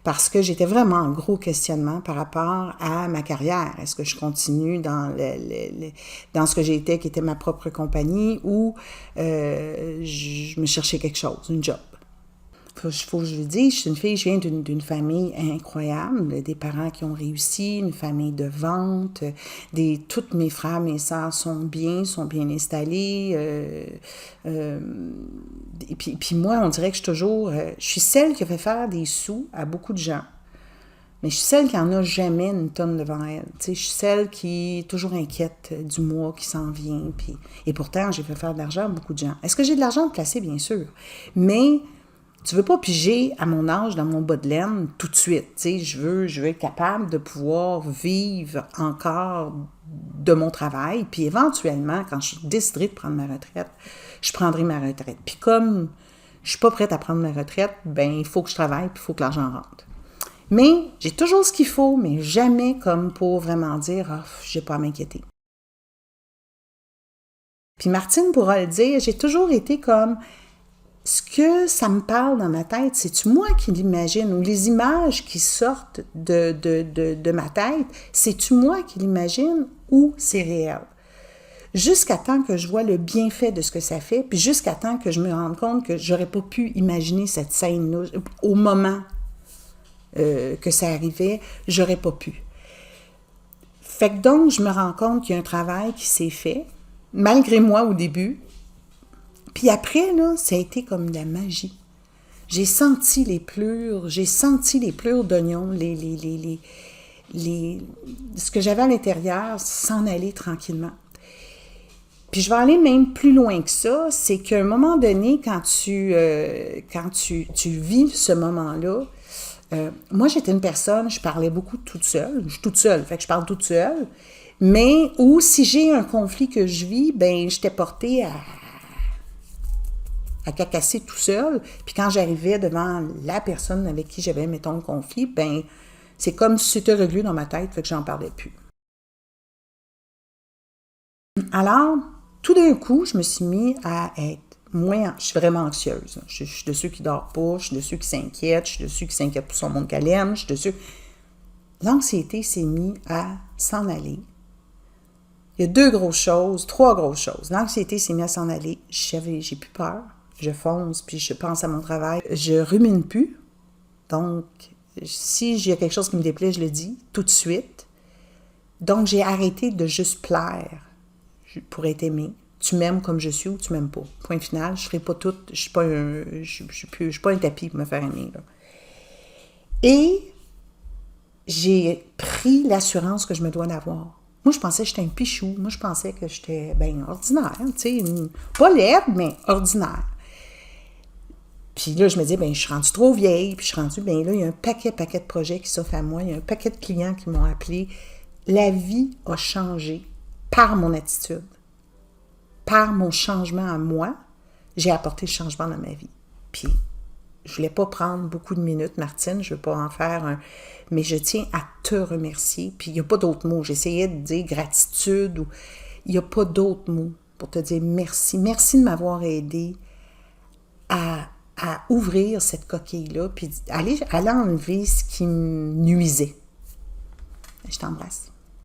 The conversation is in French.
parce que j'étais vraiment en gros questionnement par rapport à ma carrière. Est-ce que je continue dans dans ce que j'étais, qui était ma propre compagnie, ou je me cherchais quelque chose, une job? Faut que je le dise, je suis une fille, je viens d'une famille incroyable, des parents qui ont réussi, une famille de vente, toutes mes frères, mes sœurs sont bien installés. Et puis moi, on dirait que je suis celle qui a fait faire des sous à beaucoup de gens. Mais je suis celle qui n'en a jamais une tonne devant elle. Tu sais, je suis celle qui est toujours inquiète du mois qui s'en vient. Et pourtant, j'ai fait faire de l'argent à beaucoup de gens. Est-ce que j'ai de l'argent de placer? Bien sûr. Mais tu veux pas piger à mon âge dans mon bas de laine tout de suite. Tu sais, je veux être capable de pouvoir vivre encore de mon travail. Puis éventuellement, quand je déciderai de prendre ma retraite, je prendrai ma retraite. Puis comme je suis pas prête à prendre ma retraite, ben il faut que je travaille, puis il faut que l'argent rentre. Mais j'ai toujours ce qu'il faut, mais jamais comme pour vraiment dire « Ah, j'ai pas à m'inquiéter ». Puis Martine pourra le dire, j'ai toujours été comme « Ce que ça me parle dans ma tête, c'est-tu moi qui l'imagine? Ou les images qui sortent de ma tête, c'est-tu moi qui l'imagine ou c'est réel? » Jusqu'à temps que je vois le bienfait de ce que ça fait, puis jusqu'à temps que je me rende compte que j'aurais pas pu imaginer cette scène-là au moment que ça arrivait, j'aurais pas pu. Fait que donc, je me rends compte qu'il y a un travail qui s'est fait, malgré moi au début. Puis après, là, ça a été comme de la magie. J'ai senti les pleurs d'oignons, ce que j'avais à l'intérieur s'en aller tranquillement. Puis je vais aller même plus loin que ça, c'est qu'à un moment donné, quand tu vis ce moment-là, moi, j'étais une personne, je parlais beaucoup toute seule. Je suis toute seule, fait que je parle toute seule. Mais, ou si j'ai un conflit que je vis, ben j'étais portée à cacasser tout seul. Puis quand j'arrivais devant la personne avec qui j'avais, mettons, le conflit, ben c'est comme si c'était réglé dans ma tête, fait que j'en parlais plus. Alors, tout d'un coup, je me suis mis à être moins... Je suis vraiment anxieuse. Je suis de ceux qui ne dorment pas, je suis de ceux qui s'inquiètent, je suis de ceux qui s'inquiètent pour son monde qu'elle aime, je suis de ceux... L'anxiété s'est mise à s'en aller. Il y a trois grosses choses. L'anxiété s'est mise à s'en aller. J'ai plus peur. Je fonce, puis je pense à mon travail. Je rumine plus. Donc, si j'ai quelque chose qui me déplaît, je le dis tout de suite. Donc, j'ai arrêté de juste plaire pour être aimée. Tu m'aimes comme je suis ou tu m'aimes pas. Point final, je ferai pas tout. Je suis pas un tapis pour me faire aimer. Là. Et j'ai pris l'assurance que je me dois d'avoir. Moi, je pensais que j'étais un pichou. Moi, je pensais que j'étais, ordinaire. Tu sais, pas laide, mais ordinaire. Puis là, je me disais, je suis rendue trop vieille. Puis je suis rendue, là, il y a un paquet de projets qui s'offrent à moi. Il y a un paquet de clients qui m'ont appelé. La vie a changé par mon attitude. Par mon changement à moi, j'ai apporté le changement dans ma vie. Puis, je voulais pas prendre beaucoup de minutes, Martine, je veux pas en faire un... Mais je tiens à te remercier. Puis, il n'y a pas d'autres mots. J'essayais de dire gratitude ou... Il n'y a pas d'autres mots pour te dire merci. Merci de m'avoir aidé à ouvrir cette coquille-là puis aller enlever ce qui me nuisait. Je t'embrasse.